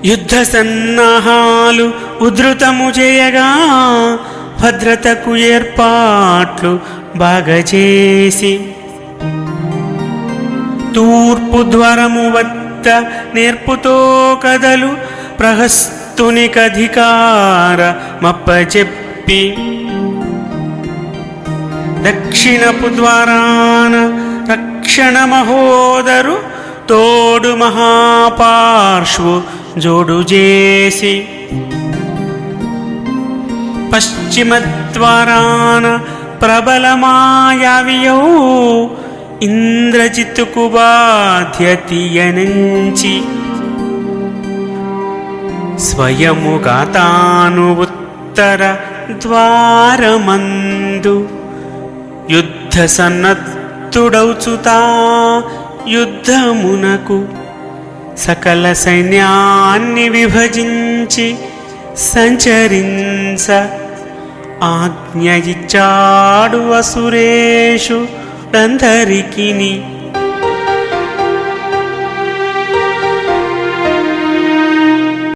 యుద్ధ సన్నాహాలు ఉధృతము చేయగా భద్రతకు ఏర్పాట్లు బాగా చేసి తూర్పు ద్వారము వద్ద నేర్పుతో కదలు ప్రహస్తునికధికారమప్పచెప్పి దక్షిణపు ద్వారాన రక్షణ మహోదరు తోడు మహాపార్శ్వు జోడు చేసి పశ్చిమ ద్వారాన ప్రబలమాయావియౌ ఇంద్రజిత్తుకు బాధ్యతియనంచి స్వయముగా తాను ఉత్తర ద్వారమందు యుద్ధ సన్నద్ధుడౌచుతా యుద్ధమునకు సకల సైన్యాన్ని విభజించి సంచరించ ఆజ్ఞ ఇచ్చాడు అసురేషు రందరికిని